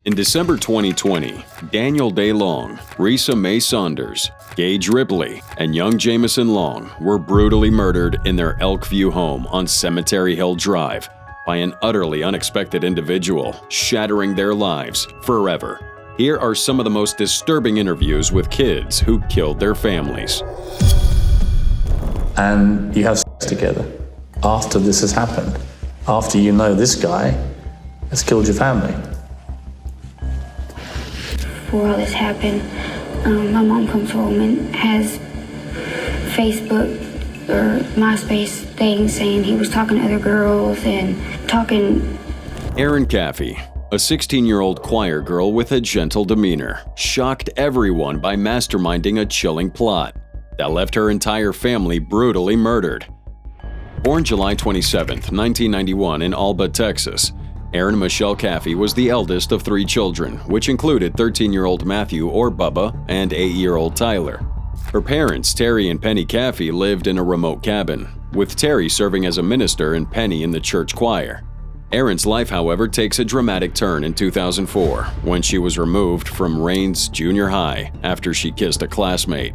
In December 2020, Daniel Day Long, Risa Mae Saunders, Gage Ripley, and young Jameson Long were brutally murdered in their Elkview home on Cemetery Hill Drive by an utterly unexpected individual, shattering their lives forever. Here are some of the most disturbing interviews with kids who killed their families. And you have sex together after this has happened, after you know this guy has killed your family. Before all this happened, my mom comes home and has Facebook or MySpace things saying he was talking to other girls and talking. Erin Caffey, a 16-year-old choir girl with a gentle demeanor, shocked everyone by masterminding a chilling plot that left her entire family brutally murdered. Born July 27, 1991 in Alba, Texas, Erin Michelle Caffey was the eldest of 3 children, which included 13-year-old Matthew or Bubba and 8-year-old Tyler. Her parents, Terry and Penny Caffey, lived in a remote cabin, with Terry serving as a minister and Penny in the church choir. Erin's life, however, takes a dramatic turn in 2004 when she was removed from Raines Junior High after she kissed a classmate.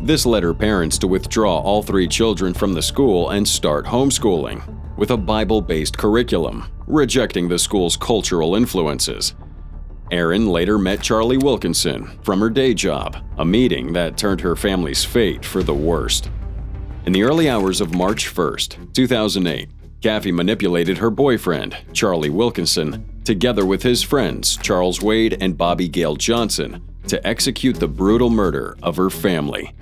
This led her parents to withdraw all 3 children from the school and start homeschooling with a Bible-based curriculum, rejecting the school's cultural influences. Erin later met Charlie Wilkinson from her day job, a meeting that turned her family's fate for the worst. In the early hours of March 1st, 2008, Caffey manipulated her boyfriend, Charlie Wilkinson, together with his friends Charles Wade and Bobby Gale Johnson, to execute the brutal murder of her family.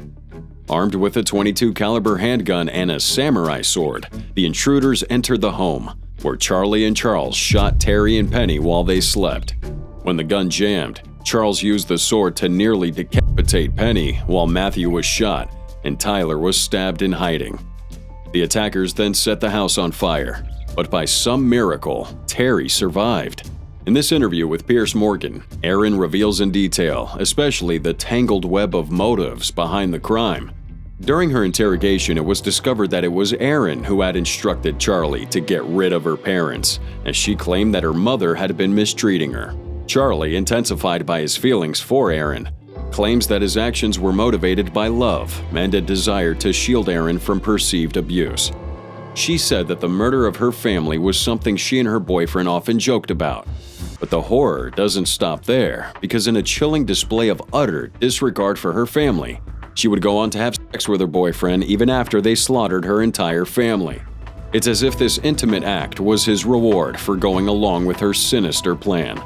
Armed with a .22 caliber handgun and a samurai sword, the intruders entered the home, where Charlie and Charles shot Terry and Penny while they slept. When the gun jammed, Charles used the sword to nearly decapitate Penny while Matthew was shot and Tyler was stabbed in hiding. The attackers then set the house on fire, but by some miracle, Terry survived. In this interview with Pierce Morgan, Erin reveals in detail, especially the tangled web of motives behind the crime. During her interrogation, it was discovered that it was Erin who had instructed Charlie to get rid of her parents, as she claimed that her mother had been mistreating her. Charlie, intensified by his feelings for Erin, claims that his actions were motivated by love and a desire to shield Erin from perceived abuse. She said that the murder of her family was something she and her boyfriend often joked about. But the horror doesn't stop there, because in a chilling display of utter disregard for her family, she would go on to have sex with her boyfriend even after they slaughtered her entire family. It's as if this intimate act was his reward for going along with her sinister plan.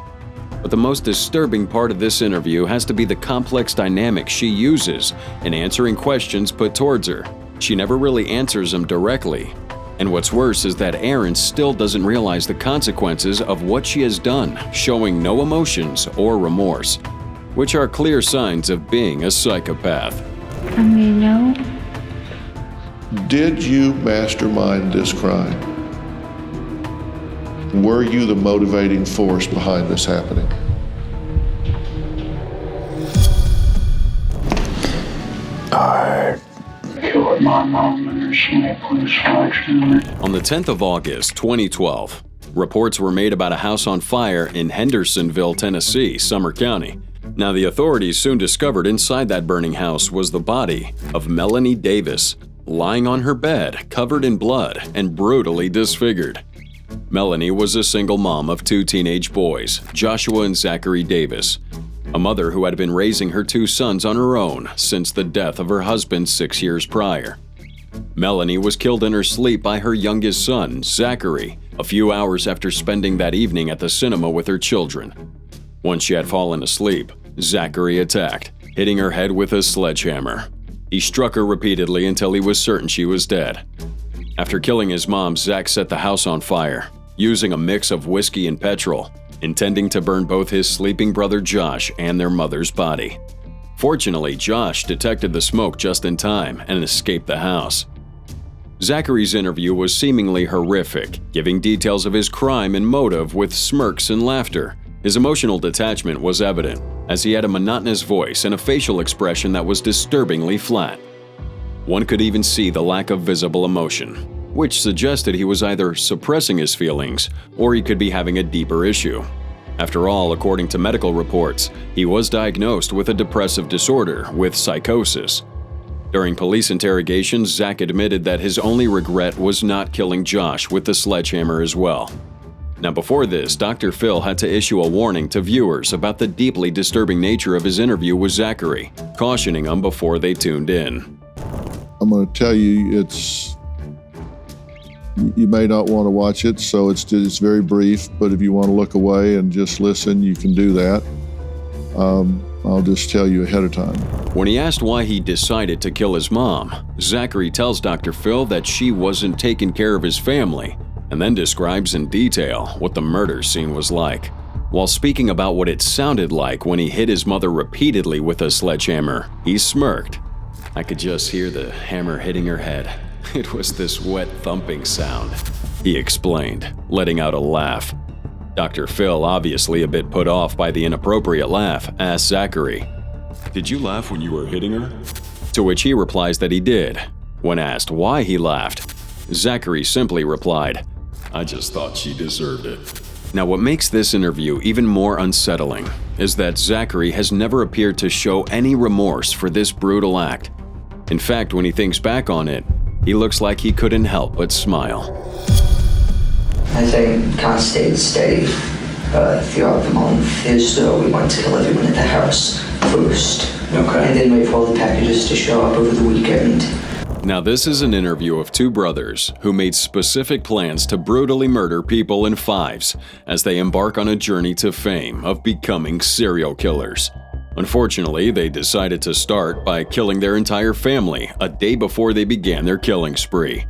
But the most disturbing part of this interview has to be the complex dynamic she uses in answering questions put towards her. She never really answers them directly. And what's worse is that Erin still doesn't realize the consequences of what she has done, showing no emotions or remorse, which are clear signs of being a psychopath. No. Did you mastermind this crime? Were you the motivating force behind this happening? I killed my mom in her sleep when On the 10th of August, 2012, reports were made about a house on fire in Hendersonville, Tennessee, Summer County. Now, the authorities soon discovered inside that burning house was the body of Melanie Davis, lying on her bed, covered in blood and brutally disfigured. Melanie was a single mom of 2 teenage boys, Joshua and Zachary Davis, a mother who had been raising her 2 sons on her own since the death of her husband 6 years prior. Melanie was killed in her sleep by her youngest son, Zachary, a few hours after spending that evening at the cinema with her children. Once she had fallen asleep, Zachary attacked, hitting her head with a sledgehammer. He struck her repeatedly until he was certain she was dead. After killing his mom, Zach set the house on fire, using a mix of whiskey and petrol, intending to burn both his sleeping brother Josh and their mother's body. Fortunately, Josh detected the smoke just in time and escaped the house. Zachary's interview was seemingly horrific, giving details of his crime and motive with smirks and laughter. His emotional detachment was evident, as he had a monotonous voice and a facial expression that was disturbingly flat. One could even see the lack of visible emotion, which suggested he was either suppressing his feelings or he could be having a deeper issue. After all, according to medical reports, he was diagnosed with a depressive disorder with psychosis. During police interrogations, Zach admitted that his only regret was not killing Josh with the sledgehammer as well. Now before this, Dr. Phil had to issue a warning to viewers about the deeply disturbing nature of his interview with Zachary, cautioning them before they tuned in. I'm going to tell you, you may not want to watch it, so it's very brief, but if you want to look away and just listen, you can do that. I'll just tell you ahead of time. When he asked why he decided to kill his mom, Zachary tells Dr. Phil that she wasn't taking care of his family, and then describes in detail what the murder scene was like. While speaking about what it sounded like when he hit his mother repeatedly with a sledgehammer, he smirked. "I could just hear the hammer hitting her head. It was this wet thumping sound," he explained, letting out a laugh. Dr. Phil, obviously a bit put off by the inappropriate laugh, asked Zachary, "Did you laugh when you were hitting her?" To which he replies that he did. When asked why he laughed, Zachary simply replied, "I just thought she deserved it." Now what makes this interview even more unsettling is that Zachary has never appeared to show any remorse for this brutal act. In fact, when he thinks back on it, he looks like he couldn't help but smile. I think kind of stayed steady throughout the month. We went to kill everyone at the house first. Okay. And then wait for all the packages to show up over the weekend. Now this is an interview of two brothers who made specific plans to brutally murder people in fives as they embark on a journey to fame of becoming serial killers. Unfortunately, they decided to start by killing their entire family a day before they began their killing spree.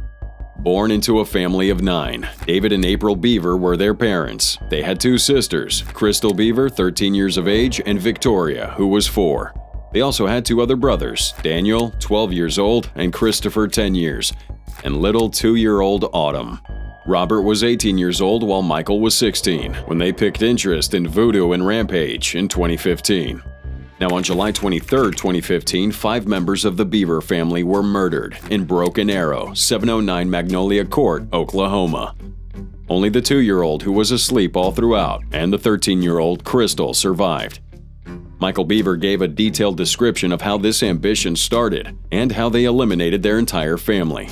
Born into a family of 9, David and April Bever were their parents. They had 2 sisters, Crystal Bever, 13 years of age, and Victoria, who was 4. They also had 2 other brothers, Daniel, 12 years old, and Christopher, 10 years, and little 2-year-old Autumn. Robert was 18 years old while Michael was 16 when they picked interest in voodoo and rampage in 2015. Now on July 23, 2015, 5 members of the Bever family were murdered in Broken Arrow, 709 Magnolia Court, Oklahoma. Only the 2-year-old, who was asleep all throughout, and the 13-year-old Crystal survived. Michael Bever gave a detailed description of how this ambition started and how they eliminated their entire family.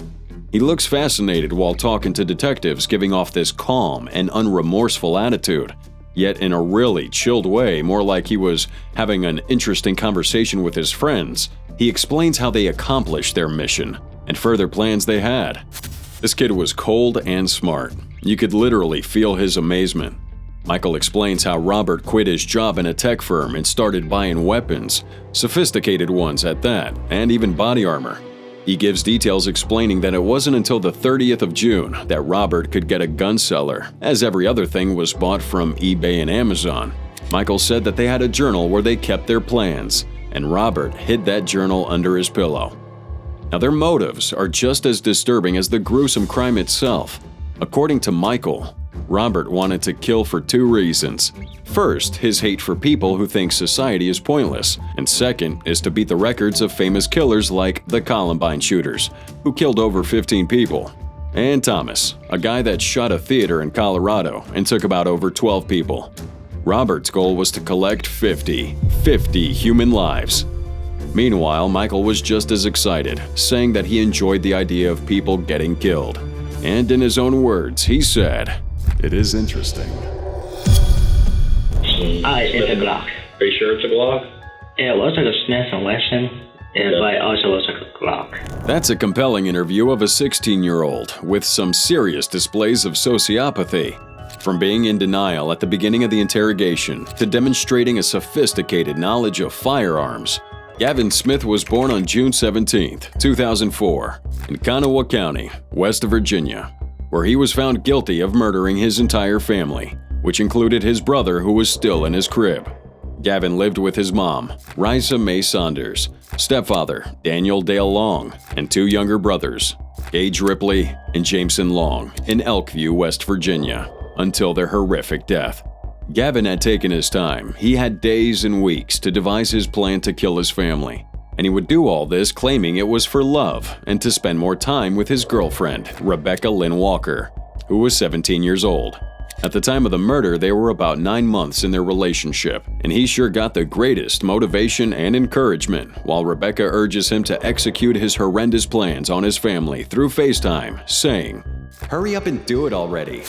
He looks fascinated while talking to detectives, giving off this calm and unremorseful attitude, yet in a really chilled way, more like he was having an interesting conversation with his friends. He explains how they accomplished their mission and further plans they had. This kid was cold and smart. You could literally feel his amazement. Michael explains how Robert quit his job in a tech firm and started buying weapons, sophisticated ones at that, and even body armor. He gives details explaining that it wasn't until the 30th of June that Robert could get a gun seller, as every other thing was bought from eBay and Amazon. Michael said that they had a journal where they kept their plans, and Robert hid that journal under his pillow. Now their motives are just as disturbing as the gruesome crime itself. According to Michael, Robert wanted to kill for 2 reasons. First, his hate for people who think society is pointless, and second is to beat the records of famous killers like the Columbine shooters, who killed over 15 people, and Thomas, a guy that shot a theater in Colorado and took about over 12 people. Robert's goal was to collect 50 human lives. Meanwhile, Michael was just as excited, saying that he enjoyed the idea of people getting killed. And in his own words, he said, "It is interesting." It's a Glock. Are you sure it's a Glock? It looks like a Smith & Wesson, but it also looks like a Glock. That's a compelling interview of a 16-year-old with some serious displays of sociopathy. From being in denial at the beginning of the interrogation to demonstrating a sophisticated knowledge of firearms, Gavin Smith was born on June 17, 2004, in Kanawha County, West Virginia, where he was found guilty of murdering his entire family, which included his brother who was still in his crib. Gavin lived with his mom, Risa Mae Saunders, stepfather, Daniel Dale Long, and 2 younger brothers, Gage Ripley and Jameson Long, in Elkview, West Virginia, until their horrific death. Gavin had taken his time. He had days and weeks to devise his plan to kill his family, and he would do all this claiming it was for love and to spend more time with his girlfriend, Rebecca Lynn Walker, who was 17 years old. At the time of the murder, they were about 9 months in their relationship, and he sure got the greatest motivation and encouragement while Rebecca urges him to execute his horrendous plans on his family through FaceTime, saying, "Hurry up and do it already."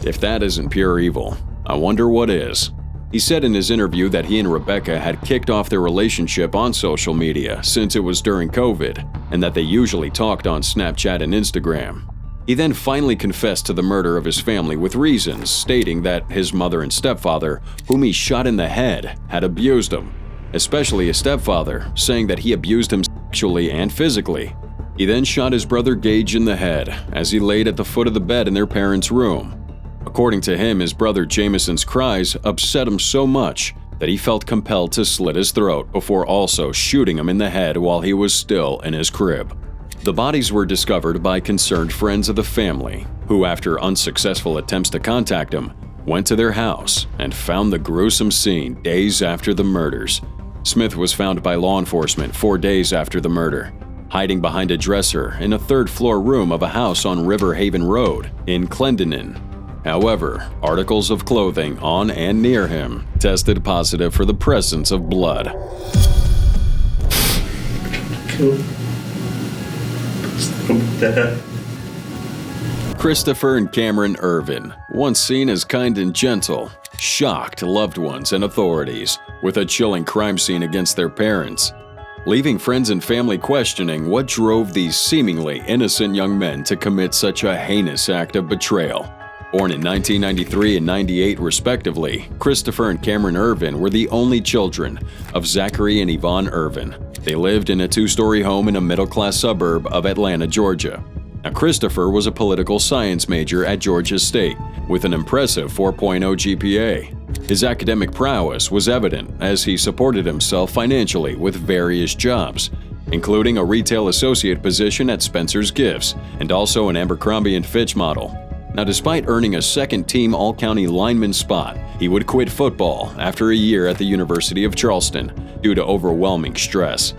If that isn't pure evil, I wonder what is. He said in his interview that he and Rebecca had kicked off their relationship on social media since it was during COVID, and that they usually talked on Snapchat and Instagram. He then finally confessed to the murder of his family with reasons, stating that his mother and stepfather, whom he shot in the head, had abused him, especially his stepfather, saying that he abused him sexually and physically. He then shot his brother Gage in the head as he laid at the foot of the bed in their parents' room. According to him, his brother Jameson's cries upset him so much that he felt compelled to slit his throat before also shooting him in the head while he was still in his crib. The bodies were discovered by concerned friends of the family, who, after unsuccessful attempts to contact him, went to their house and found the gruesome scene days after the murders. Smith was found by law enforcement 4 days after the murder, hiding behind a dresser in a third-floor room of a house on River Haven Road in Clendenin. However, articles of clothing on and near him tested positive for the presence of blood. Cool. Christopher and Cameron Irvin, once seen as kind and gentle, shocked loved ones and authorities with a chilling crime scene against their parents, leaving friends and family questioning what drove these seemingly innocent young men to commit such a heinous act of betrayal. Born in 1993 and 98 respectively, Christopher and Cameron Irvin were the only children of Zachary and Yvonne Irvin. They lived in a 2-story home in a middle-class suburb of Atlanta, Georgia. Now, Christopher was a political science major at Georgia State with an impressive 4.0 GPA. His academic prowess was evident as he supported himself financially with various jobs, including a retail associate position at Spencer's Gifts and also an Abercrombie & Fitch model. Now, despite earning a second-team All-County lineman spot, he would quit football after a year at the University of Charleston due to overwhelming stress.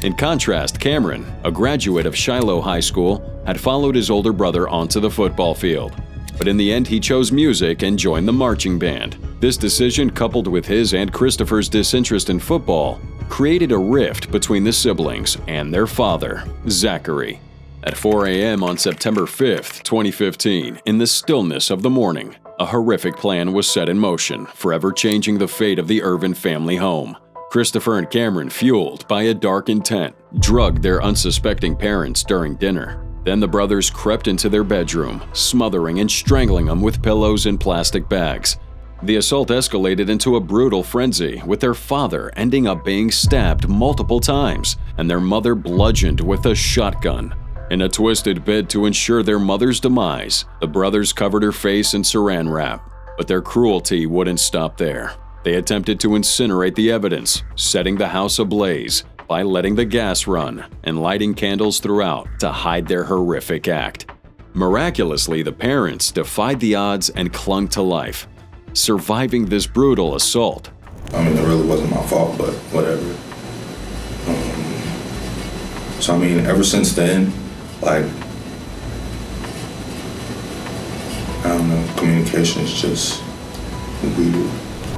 In contrast, Cameron, a graduate of Shiloh High School, had followed his older brother onto the football field. But in the end, he chose music and joined the marching band. This decision, coupled with his and Christopher's disinterest in football, created a rift between the siblings and their father, Zachary. At 4 a.m. on September 5, 2015, in the stillness of the morning, a horrific plan was set in motion, forever changing the fate of the Irvin family home. Christopher and Cameron, fueled by a dark intent, drugged their unsuspecting parents during dinner. Then the brothers crept into their bedroom, smothering and strangling them with pillows and plastic bags. The assault escalated into a brutal frenzy, with their father ending up being stabbed multiple times and their mother bludgeoned with a shotgun. In a twisted bid to ensure their mother's demise, the brothers covered her face in saran wrap. But their cruelty wouldn't stop there. They attempted to incinerate the evidence, setting the house ablaze by letting the gas run and lighting candles throughout to hide their horrific act. Miraculously, the parents defied the odds and clung to life, surviving this brutal assault. I mean, it really wasn't my fault, but whatever. So, I mean, ever since then, like, I don't know, communication is just weird.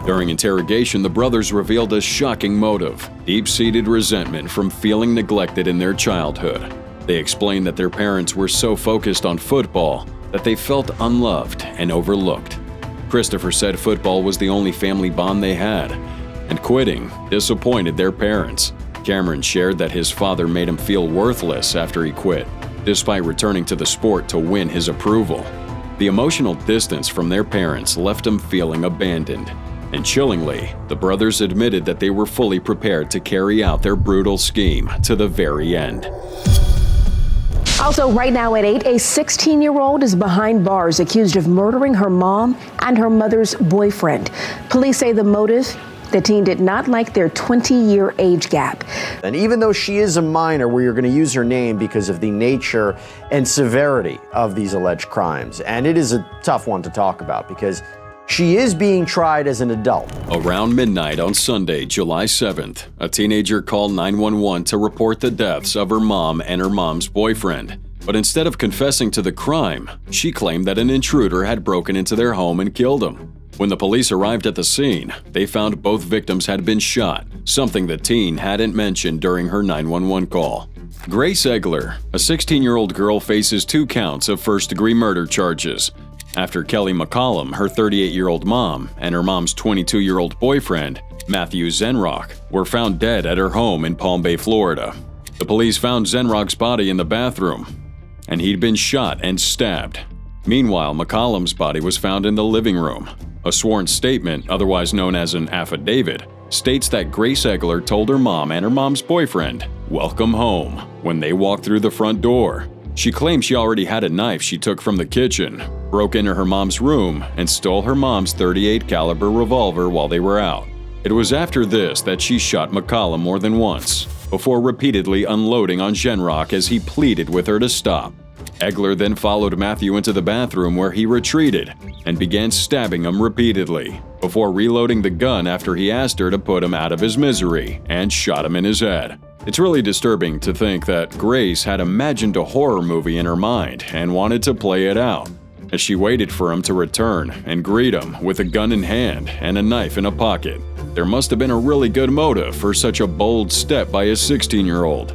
During interrogation, the brothers revealed a shocking motive: deep-seated resentment from feeling neglected in their childhood. They explained that their parents were so focused on football that they felt unloved and overlooked. Christopher said football was the only family bond they had, and quitting disappointed their parents. Cameron shared that his father made him feel worthless after he quit, despite returning to the sport to win his approval. The emotional distance from their parents left them feeling abandoned. And chillingly, the brothers admitted that they were fully prepared to carry out their brutal scheme to the very end. Also, right now at 8, a 16-year-old is behind bars accused of murdering her mom and her mother's boyfriend. Police say the motive: the teen did not like their 20-year age gap. And even though she is a minor, we are going to use her name because of the nature and severity of these alleged crimes. And it is a tough one to talk about because she is being tried as an adult. Around midnight on Sunday, July 7th, a teenager called 911 to report the deaths of her mom and her mom's boyfriend. But instead of confessing to the crime, she claimed that an intruder had broken into their home and killed him. When the police arrived at the scene, they found both victims had been shot, something the teen hadn't mentioned during her 911 call. Grace Egler, a 16-year-old girl, faces 2 counts of first-degree murder charges. After Kelly McCollum, her 38-year-old mom, and her mom's 22-year-old boyfriend, Matthew Zenrock, were found dead at her home in Palm Bay, Florida. The police found Zenrock's body in the bathroom, and he'd been shot and stabbed. Meanwhile, McCollum's body was found in the living room. A sworn statement, otherwise known as an affidavit, states that Grace Egler told her mom and her mom's boyfriend, "Welcome home," when they walked through the front door. She claimed she already had a knife she took from the kitchen, broke into her mom's room, and stole her mom's .38 caliber revolver while they were out. It was after this that she shot McCollum more than once, before repeatedly unloading on Zenrock as he pleaded with her to stop. Egler then followed Matthew into the bathroom where he retreated and began stabbing him repeatedly, before reloading the gun after he asked her to put him out of his misery and shot him in his head. It's really disturbing to think that Grace had imagined a horror movie in her mind and wanted to play it out, as she waited for him to return and greet him with a gun in hand and a knife in a pocket. There must have been a really good motive for such a bold step by a 16-year-old.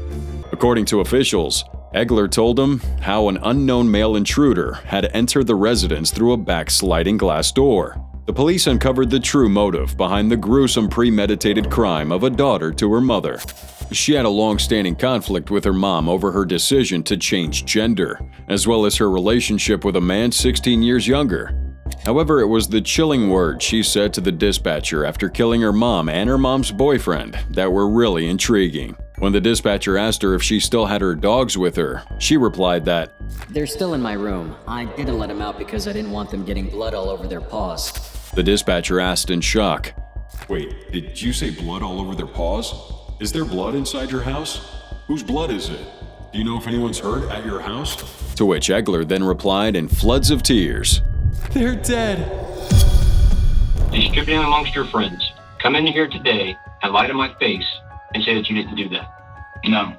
According to officials, Egler told him how an unknown male intruder had entered the residence through a back sliding glass door. The police uncovered the true motive behind the gruesome premeditated crime of a daughter to her mother. She had a long-standing conflict with her mom over her decision to change gender, as well as her relationship with a man 16 years younger. However, it was the chilling words she said to the dispatcher after killing her mom and her mom's boyfriend that were really intriguing. When the dispatcher asked her if she still had her dogs with her, she replied that, "They're still in my room. I didn't let them out because I didn't want them getting blood all over their paws." The dispatcher asked in shock, "Wait, did you say blood all over their paws? Is there blood inside your house? Whose blood is it? Do you know if anyone's hurt at your house?" To which Egler then replied in floods of tears, "They're dead." Distribute them amongst your friends. Come in here today and lie to my face and say that you didn't do that. No.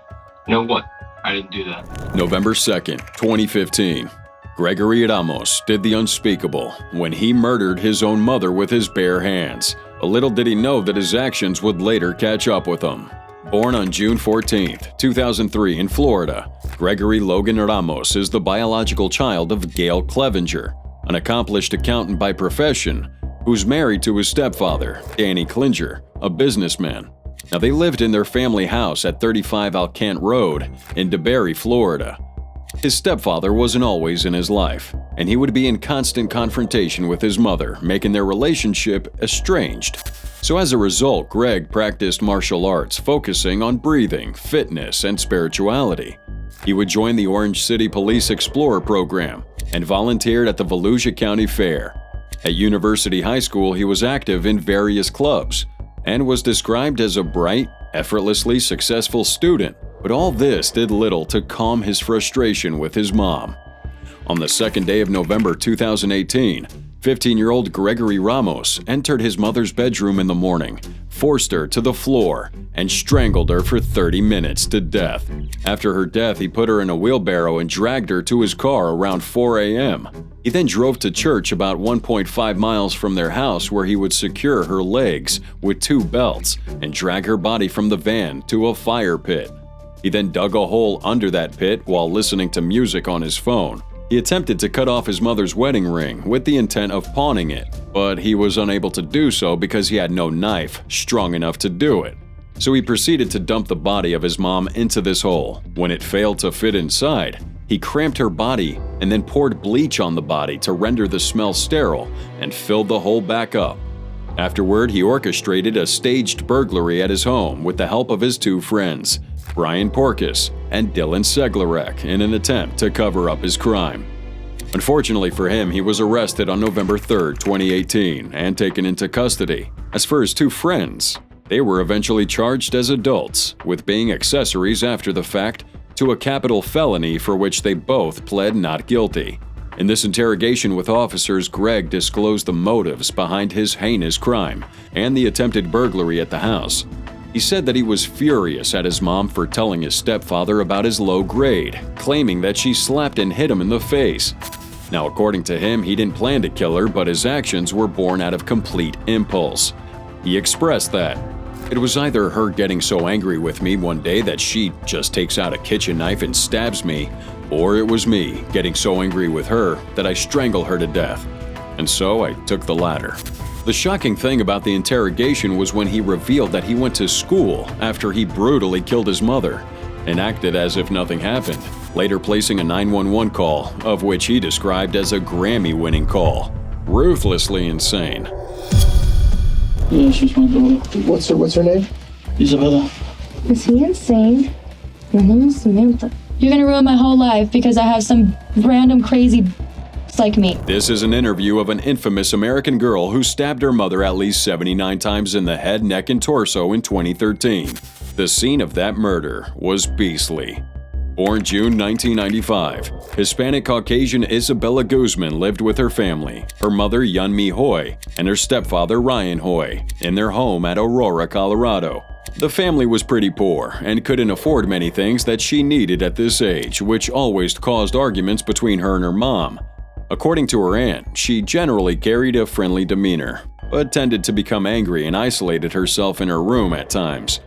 No what? I didn't do that. November 2nd, 2015. Gregory Ramos did the unspeakable when he murdered his own mother with his bare hands. But little did he know that his actions would later catch up with him. Born on June 14, 2003 in Florida, Gregory Logan Ramos is the biological child of Gail Clevenger, an accomplished accountant by profession who's married to his stepfather, Danny Klinger, a businessman. Now, they lived in their family house at 35 Alcant Road in DeBerry, Florida. His stepfather wasn't always in his life, and he would be in constant confrontation with his mother, making their relationship estranged. So as a result, Greg practiced martial arts, focusing on breathing, fitness, and spirituality. He would join the Orange City Police Explorer program and volunteered at the Volusia County Fair. At University High School, he was active in various clubs and was described as a bright, effortlessly successful student. But all this did little to calm his frustration with his mom. On the second day of November 2018, 15-year-old Gregory Ramos entered his mother's bedroom in the morning, forced her to the floor, and strangled her for 30 minutes to death. After her death, he put her in a wheelbarrow and dragged her to his car around 4 a.m. He then drove to church about 1.5 miles from their house, where he would secure her legs with 2 belts and drag her body from the van to a fire pit. He then dug a hole under that pit while listening to music on his phone. He attempted to cut off his mother's wedding ring with the intent of pawning it, but he was unable to do so because he had no knife strong enough to do it. So he proceeded to dump the body of his mom into this hole. When it failed to fit inside, he cramped her body and then poured bleach on the body to render the smell sterile and filled the hole back up. Afterward, he orchestrated a staged burglary at his home with the help of his 2 friends, Brian Porkus and Dylan Seglerek, in an attempt to cover up his crime. Unfortunately for him, he was arrested on November 3, 2018, and taken into custody. As for his 2 friends, they were eventually charged as adults with being accessories after the fact to a capital felony for which they both pled not guilty. In this interrogation with officers, Greg disclosed the motives behind his heinous crime and the attempted burglary at the house. He said that he was furious at his mom for telling his stepfather about his low grade, claiming that she slapped and hit him in the face. Now, according to him, he didn't plan to kill her, but his actions were born out of complete impulse. He expressed that it was either her getting so angry with me one day that she just takes out a kitchen knife and stabs me, or it was me getting so angry with her that I strangle her to death. And so I took the latter. The shocking thing about the interrogation was when he revealed that he went to school after he brutally killed his mother and acted as if nothing happened, later placing a 911 call, of which he described as a Grammy-winning call. Ruthlessly insane. Yeah, she's my daughter. What's her name? Isabella. Is he insane? My name is Samantha. You're gonna ruin my whole life because I have some random crazy like me. This is an interview of an infamous American girl who stabbed her mother at least 79 times in the head, neck, and torso in 2013. The scene of that murder was beastly. Born June 1995, Hispanic Caucasian Isabella Guzman lived with her family, her mother Yunmi Hoy, and her stepfather Ryan Hoy, in their home at Aurora, Colorado. The family was pretty poor and couldn't afford many things that she needed at this age, which always caused arguments between her and her mom. According to her aunt, she generally carried a friendly demeanor, but tended to become angry and isolated herself in her room at times.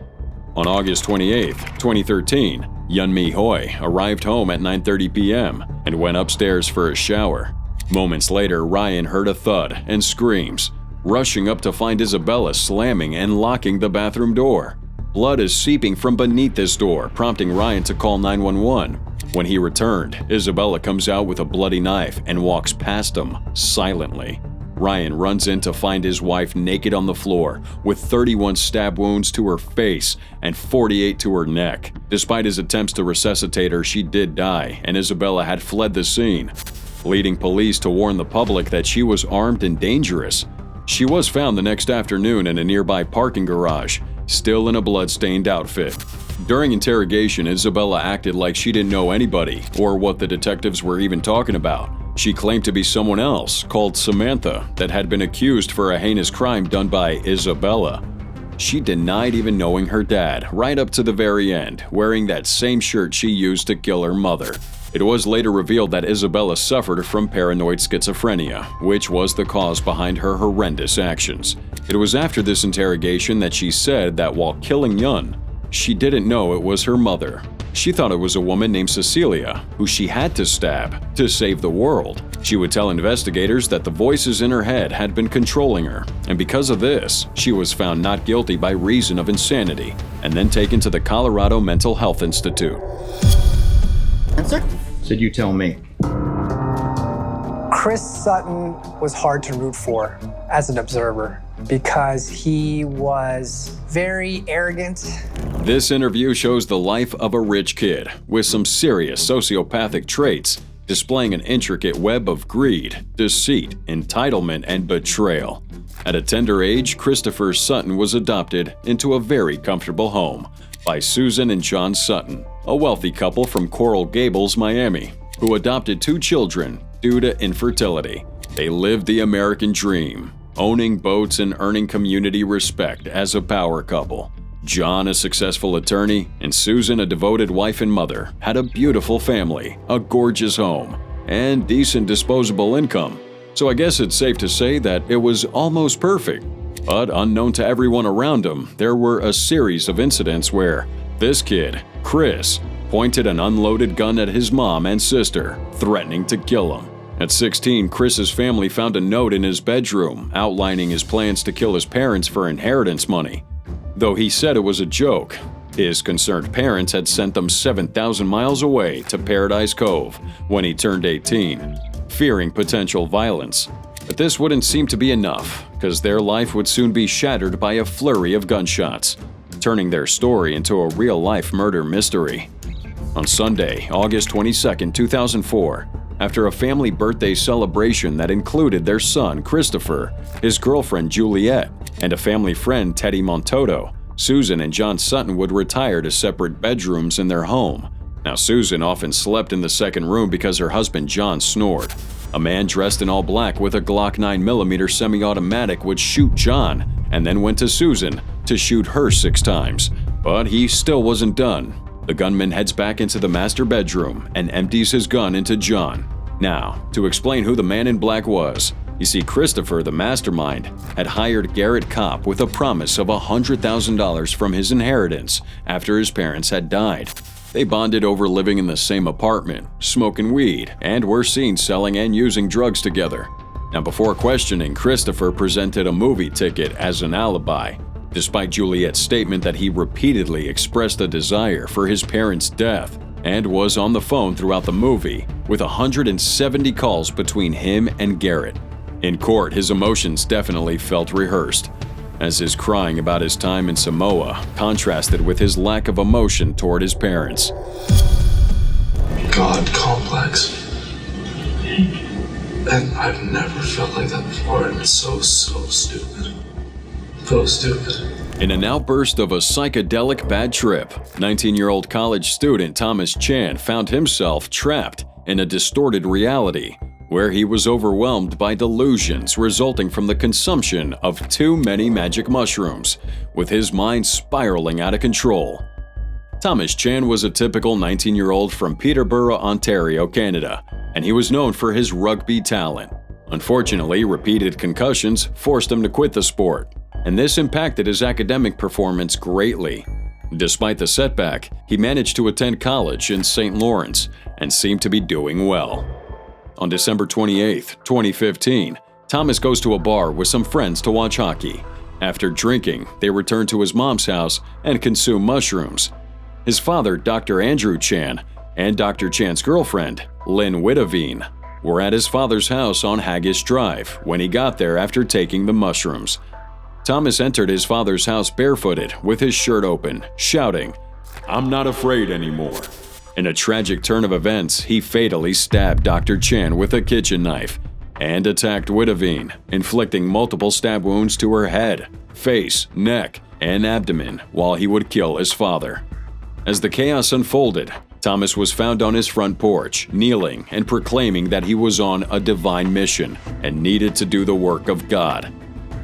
On August 28, 2013, Yunmi Hoy arrived home at 9:30 p.m. and went upstairs for a shower. Moments later, Ryan heard a thud and screams, rushing up to find Isabella slamming and locking the bathroom door. Blood is seeping from beneath this door, prompting Ryan to call 911. When he returned, Isabella comes out with a bloody knife and walks past him, silently. Ryan runs in to find his wife naked on the floor, with 31 stab wounds to her face and 48 to her neck. Despite his attempts to resuscitate her, she did die, and Isabella had fled the scene, leading police to warn the public that she was armed and dangerous. She was found the next afternoon in a nearby parking garage, still in a blood-stained outfit. During interrogation, Isabella acted like she didn't know anybody or what the detectives were even talking about. She claimed to be someone else, called Samantha, that had been accused for a heinous crime done by Isabella. She denied even knowing her dad, right up to the very end, wearing that same shirt she used to kill her mother. It was later revealed that Isabella suffered from paranoid schizophrenia, which was the cause behind her horrendous actions. It was after this interrogation that she said that while killing Yun, she didn't know it was her mother. She thought it was a woman named Cecilia, who she had to stab to save the world. She would tell investigators that the voices in her head had been controlling her, and because of this, she was found not guilty by reason of insanity, and then taken to the Colorado Mental Health Institute. Answer? Said you tell me. Chris Sutton was hard to root for as an observer because he was very arrogant. This interview shows the life of a rich kid with some serious sociopathic traits, displaying an intricate web of greed, deceit, entitlement, and betrayal. At a tender age, Christopher Sutton was adopted into a very comfortable home by Susan and John Sutton, a wealthy couple from Coral Gables, Miami, who adopted 2 children due to infertility. They lived the American dream, owning boats and earning community respect as a power couple. John, a successful attorney, and Susan, a devoted wife and mother, had a beautiful family, a gorgeous home, and decent disposable income. So I guess it's safe to say that it was almost perfect. But unknown to everyone around him, there were a series of incidents where this kid, Chris, pointed an unloaded gun at his mom and sister, threatening to kill him. At 16, Chris's family found a note in his bedroom outlining his plans to kill his parents for inheritance money. Though he said it was a joke, his concerned parents had sent them 7,000 miles away to Paradise Cove when he turned 18, fearing potential violence. But this wouldn't seem to be enough, because their life would soon be shattered by a flurry of gunshots, turning their story into a real-life murder mystery. On Sunday, August 22, 2004, after a family birthday celebration that included their son, Christopher, his girlfriend, Juliet, and a family friend, Teddy Montoto, Susan and John Sutton would retire to separate bedrooms in their home. Now, Susan often slept in the second room because her husband, John, snored. A man dressed in all black with a Glock 9mm semi-automatic would shoot John and then went to Susan to shoot her 6 times, but he still wasn't done. The gunman heads back into the master bedroom and empties his gun into John. Now, to explain who the man in black was, you see, Christopher, the mastermind, had hired Garrett Kopp with a promise of $100,000 from his inheritance after his parents had died. They bonded over living in the same apartment, smoking weed, and were seen selling and using drugs together. Now, before questioning, Christopher presented a movie ticket as an alibi, despite Juliet's statement that he repeatedly expressed a desire for his parents' death and was on the phone throughout the movie with 170 calls between him and Garrett. In court, his emotions definitely felt rehearsed, as his crying about his time in Samoa contrasted with his lack of emotion toward his parents. God complex. And I've never felt like that before, and it's so stupid. So stupid. In an outburst of a psychedelic bad trip, 19-year-old college student Thomas Chan found himself trapped in a distorted reality, where he was overwhelmed by delusions resulting from the consumption of too many magic mushrooms, with his mind spiraling out of control. Thomas Chan was a typical 19-year-old from Peterborough, Ontario, Canada, and he was known for his rugby talent. Unfortunately, repeated concussions forced him to quit the sport, and this impacted his academic performance greatly. Despite the setback, he managed to attend college in St. Lawrence and seemed to be doing well. On December 28, 2015, Thomas goes to a bar with some friends to watch hockey. After drinking, they return to his mom's house and consume mushrooms. His father, Dr. Andrew Chan, and Dr. Chan's girlfriend, Lynn Witteveen, were at his father's house on Haggish Drive when he got there after taking the mushrooms. Thomas entered his father's house barefooted with his shirt open, shouting, "I'm not afraid anymore." In a tragic turn of events, he fatally stabbed Dr. Chan with a kitchen knife and attacked Witteveen, inflicting multiple stab wounds to her head, face, neck, and abdomen while he would kill his father. As the chaos unfolded, Thomas was found on his front porch, kneeling and proclaiming that he was on a divine mission and needed to do the work of God.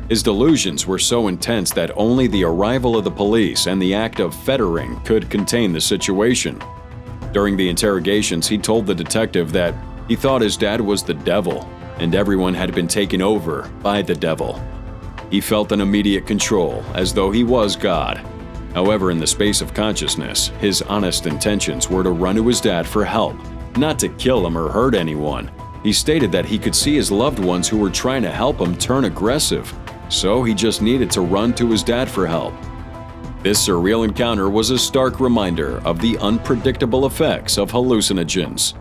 His delusions were so intense that only the arrival of the police and the act of fettering could contain the situation. During the interrogations, he told the detective that he thought his dad was the devil and everyone had been taken over by the devil. He felt an immediate control, as though he was God. However, in the space of consciousness, his honest intentions were to run to his dad for help, not to kill him or hurt anyone. He stated that he could see his loved ones who were trying to help him turn aggressive, so he just needed to run to his dad for help. This surreal encounter was a stark reminder of the unpredictable effects of hallucinogens.